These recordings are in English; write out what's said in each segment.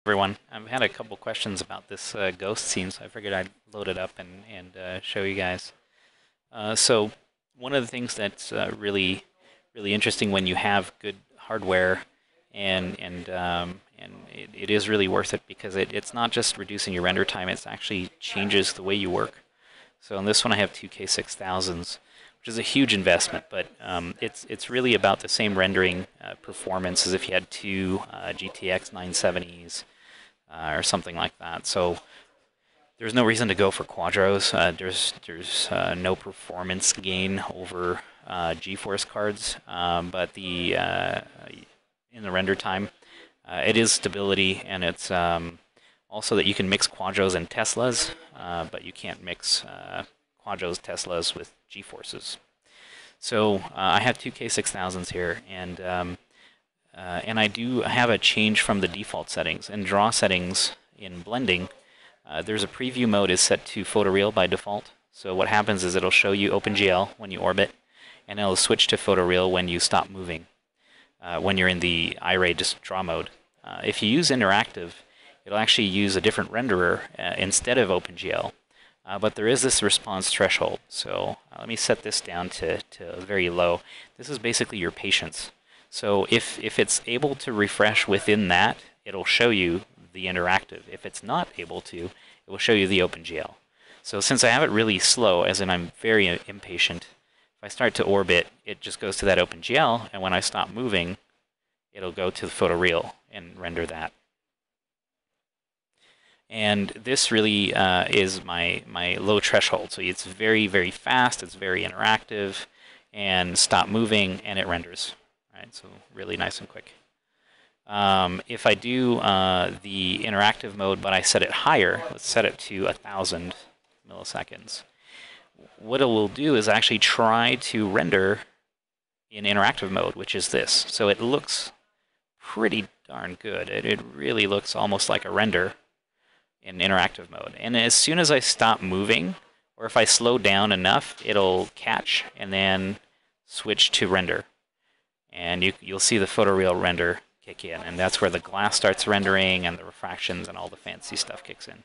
Everyone. I've had a couple questions about this ghost scene, so I figured I'd load it up and show you guys. So one of the things that's really interesting when you have good hardware and it is really worth it because it's not just reducing your render time, it actually changes the way you work. So in this one I have two K6000s, which is a huge investment, but it's really about the same rendering performance as if you had two GTX 970s or something like that. So there's no reason to go for Quadros. There's no performance gain over GeForce cards, but in the render time, it is stability, and it's also that you can mix Quadros and Teslas, but you can't mix Quadros Teslas with GeForces. So I have two K6000s here, and I do have a change from the default settings. In draw settings in blending, there's a preview mode is set to photoreal by default. So what happens is it'll show you OpenGL when you orbit, and it'll switch to photoreal when you stop moving, when you're in the iRay just draw mode. If you use interactive, it'll actually use a different renderer instead of OpenGL. But there is this response threshold. So let me set this down to very low. This is basically your patience. So if it's able to refresh within that, it'll show you the interactive. If it's not able to, it will show you the OpenGL. So since I have it really slow, as in I'm very impatient, if I start to orbit, it just goes to that OpenGL, and when I stop moving, it'll go to the photoreal and render that. And this really is my low threshold. So it's very, very fast, it's very interactive, and stop moving, and it renders. Right, so really nice and quick. If I do the interactive mode, but I set it higher, let's set it to 1,000 milliseconds. What it will do is actually try to render in interactive mode, which is this. So it looks pretty darn good. It really looks almost like a render in interactive mode. And as soon as I stop moving, or if I slow down enough, it'll catch and then switch to render. And you'll see the photoreal render kick in, and that's where the glass starts rendering and the refractions and all the fancy stuff kicks in.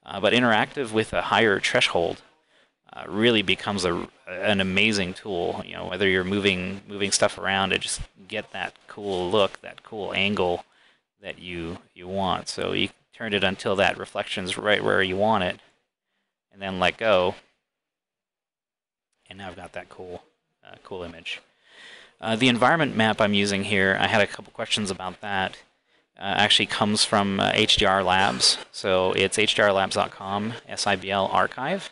But interactive with a higher threshold really becomes an amazing tool. You know, whether you're moving stuff around to just get that cool look, that cool angle that you want. So you turn it until that reflection's right where you want it, and then let go, and now I've got that cool image. The environment map I'm using here, I had a couple questions about that. Actually comes from HDR Labs. So it's hdrlabs.com, SIBL archive.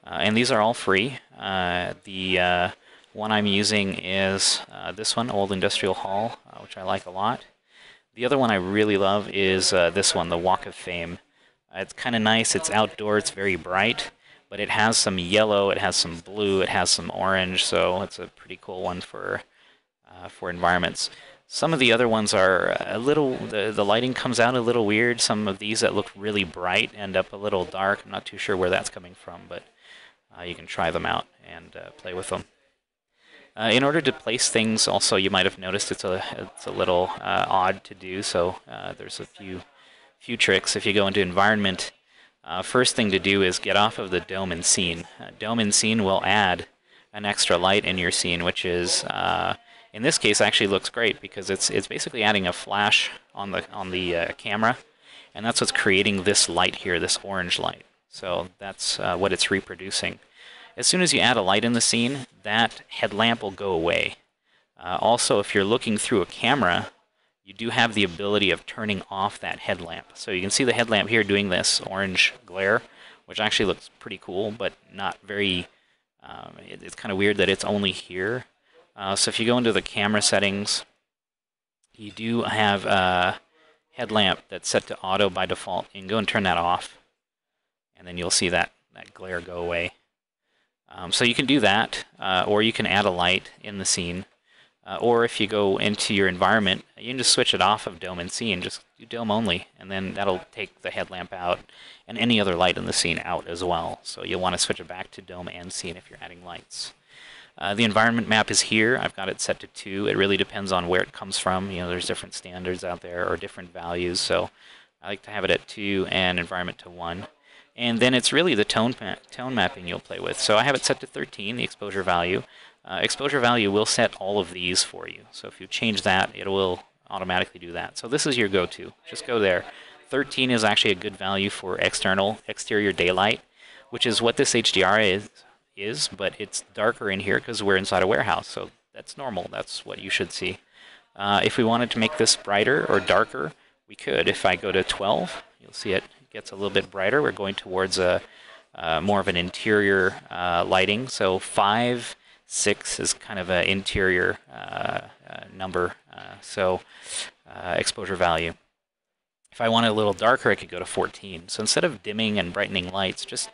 And these are all free. The one I'm using is this one, Old Industrial Hall, which I like a lot. The other one I really love is this one, the Walk of Fame. It's kind of nice. It's outdoor. It's very bright. But it has some yellow, it has some blue, it has some orange, so it's a pretty cool one for environments. Some of the other ones are a little, the lighting comes out a little weird. Some of these that look really bright end up a little dark. I'm not too sure where that's coming from, but you can try them out and play with them. In order to place things, also, you might have noticed it's a little odd to do, so there's a few tricks. If you go into environment, first thing to do is get off of the dome and scene. Dome and scene will add an extra light in your scene, which is, in this case, actually looks great because it's basically adding a flash on the camera, and that's what's creating this light here, this orange light. So that's what it's reproducing. As soon as you add a light in the scene, that headlamp will go away. Also, if you're looking through a camera, you do have the ability of turning off that headlamp. So you can see the headlamp here doing this orange glare, which actually looks pretty cool, but not very, it's kind of weird that it's only here. So if you go into the camera settings, you do have a headlamp that's set to auto by default. You can go and turn that off, and then you'll see that glare go away. So you can do that, or you can add a light in the scene. Or if you go into your environment, you can just switch it off of dome and scene, just do dome only, and then that'll take the headlamp out and any other light in the scene out as well. So you'll want to switch it back to dome and scene if you're adding lights. The environment map is here. I've got it set to 2. It really depends on where it comes from. You know, there's different standards out there or different values. So I like to have it at 2 and environment to 1. And then it's really the tone mapping you'll play with. So I have it set to 13, the exposure value. Exposure value will set all of these for you. So if you change that, it will automatically do that. So this is your go-to. Just go there. 13 is actually a good value for exterior daylight, which is what this HDR is, but it's darker in here because we're inside a warehouse, so that's normal. That's what you should see. If we wanted to make this brighter or darker, we could. If I go to 12, you'll see it gets a little bit brighter. We're going towards a more of an interior lighting. So 5, 6 is kind of an interior number, exposure value. If I want it a little darker, I could go to 14. So instead of dimming and brightening lights, just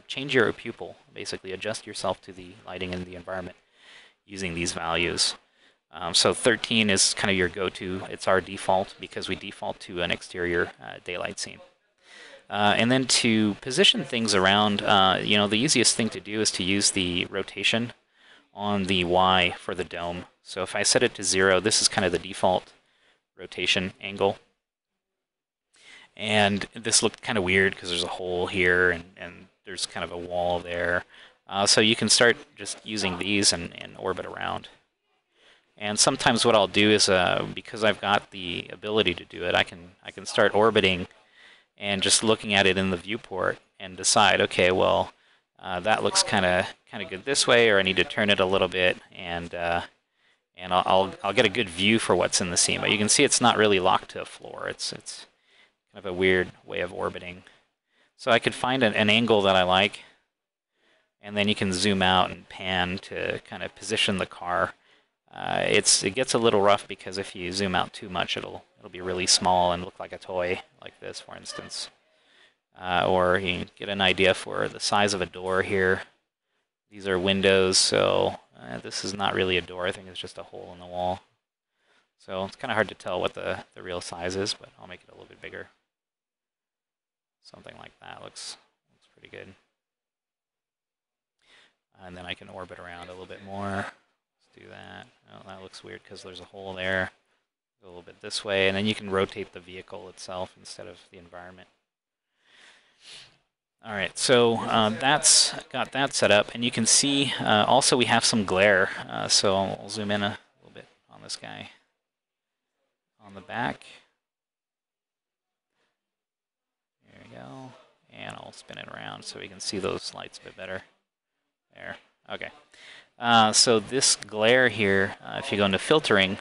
change your pupil. Basically, adjust yourself to the lighting and the environment using these values. So 13 is kind of your go-to. It's our default because we default to an exterior daylight scene. And then to position things around, you know, the easiest thing to do is to use the rotation on the Y for the dome. So if I set it to 0, this is kind of the default rotation angle. And this looked kind of weird because there's a hole here and there's kind of a wall there. So you can start just using these and orbit around. And sometimes what I'll do is, because I've got the ability to do it, I can start orbiting and just looking at it in the viewport and decide, okay, well, that looks kind of good this way, or I need to turn it a little bit, and I'll get a good view for what's in the scene. But you can see it's not really locked to a floor. It's kind of a weird way of orbiting. So I could find an angle that I like, and then you can zoom out and pan to kind of position the car. It gets a little rough because if you zoom out too much, it'll be really small and look like a toy, like this, for instance. Or you can get an idea for the size of a door here. These are windows, so this is not really a door. I think it's just a hole in the wall. So it's kind of hard to tell what the real size is, but I'll make it a little bit bigger. Something like that looks pretty good. And then I can orbit around a little bit more. Let's do that. Oh, that looks weird because there's a hole there. Go a little bit this way, and then you can rotate the vehicle itself instead of the environment. All right, so that's got that set up, and you can see also we have some glare. So I'll zoom in a little bit on this guy on the back. There we go, and I'll spin it around so we can see those lights a bit better. There, okay. So this glare here, if you go into filtering,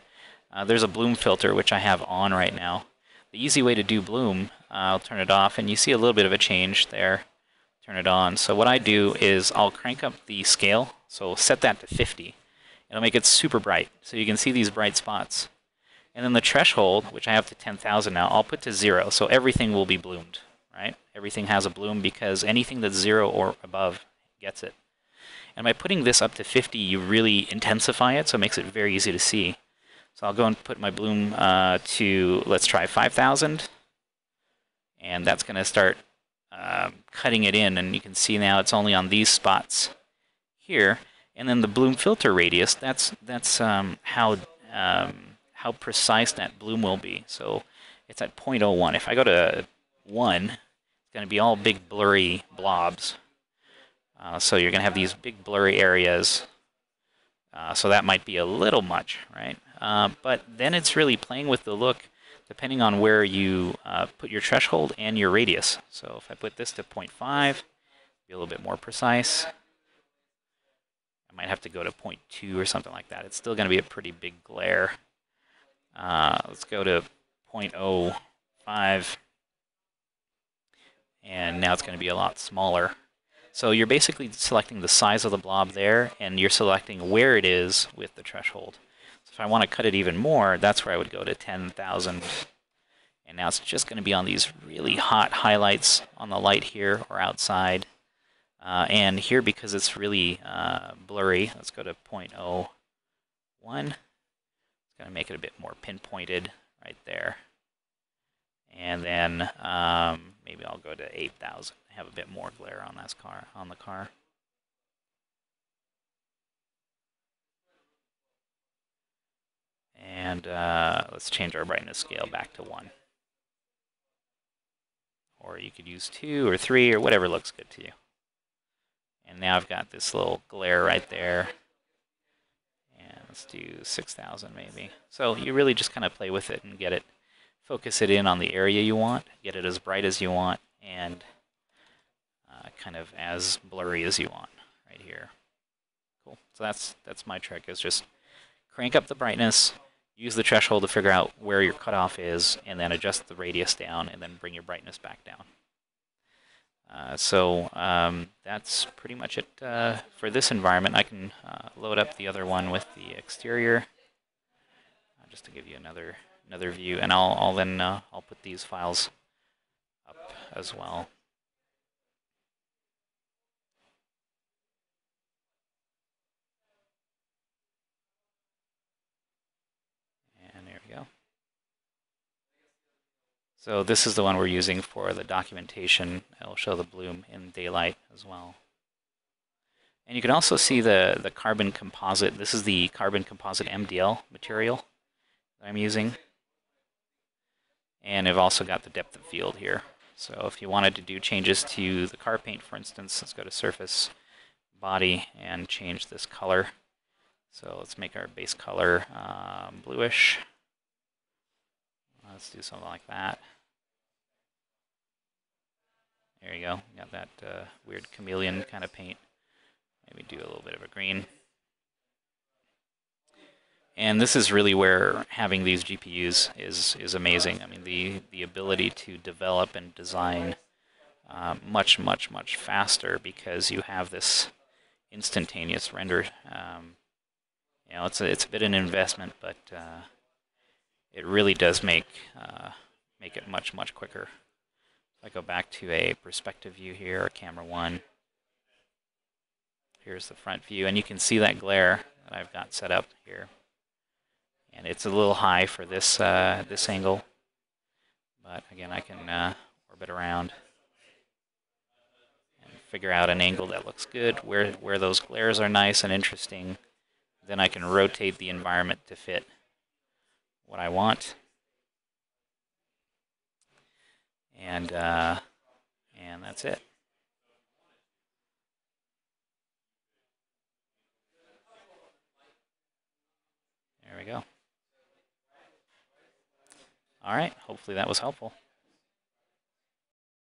there's a bloom filter, which I have on right now. The easy way to do bloom, I'll turn it off, and you see a little bit of a change there. Turn it on. So what I do is I'll crank up the scale, so set that to 50. It'll make it super bright, so you can see these bright spots. And then the threshold, which I have to 10,000 now, I'll put to 0, so everything will be bloomed, right? Everything has a bloom because anything that's 0 or above gets it. And by putting this up to 50, you really intensify it, so it makes it very easy to see. So I'll go and put my bloom to, let's try 5,000. And that's going to start cutting it in. And you can see now it's only on these spots here. And then the bloom filter radius, that's how precise that bloom will be. So it's at 0.01. If I go to 1, it's going to be all big blurry blobs. So you're going to have these big blurry areas. So that might be a little much, right? But then it's really playing with the look depending on where you put your threshold and your radius. So if I put this to 0.5, be a little bit more precise. I might have to go to 0.2 or something like that. It's still going to be a pretty big glare. Let's go to 0.05. And now it's going to be a lot smaller. So you're basically selecting the size of the blob there, and you're selecting where it is with the threshold. So if I want to cut it even more, that's where I would go to 10,000. And now it's just going to be on these really hot highlights on the light here or outside. And here, because it's really blurry, let's go to 0.01. It's going to make it a bit more pinpointed right there. And then maybe I'll go to 8,000. Have a bit more glare on this car, on the car. And let's change our brightness scale back to 1. Or you could use 2 or 3 or whatever looks good to you. And now I've got this little glare right there. And let's do 6,000 maybe. So you really just kind of play with it and get it, focus it in on the area you want, get it as bright as you want, and kind of as blurry as you want right here. Cool. So that's my trick, is just crank up the brightness, use the threshold to figure out where your cutoff is, and then adjust the radius down, and then bring your brightness back down. So that's pretty much it for this environment. I can load up the other one with the exterior just to give you another view, and I'll then I'll put these files up as well. And there we go. So this is the one we're using for the documentation. It'll show the bloom in daylight as well. And you can also see the carbon composite. This is the carbon composite MDL material that I'm using. And I've also got the depth of field here. So if you wanted to do changes to the car paint, for instance, let's go to surface, body, and change this color. So let's make our base color bluish. Let's do something like that. There you go. Got that weird chameleon kind of paint. Maybe do a little bit of a green. And this is really where having these GPUs is amazing. I mean, the ability to develop and design much faster, because you have this instantaneous render. You know, it's a bit of an investment, but it really does make it much quicker. If I go back to a perspective view here, or camera 1, here's the front view, and you can see that glare that I've got set up here. And it's a little high for this this angle, but again, I can orbit around and figure out an angle that looks good, where those glares are nice and interesting. Then I can rotate the environment to fit what I want, and that's it. There we go. All right, hopefully that was helpful.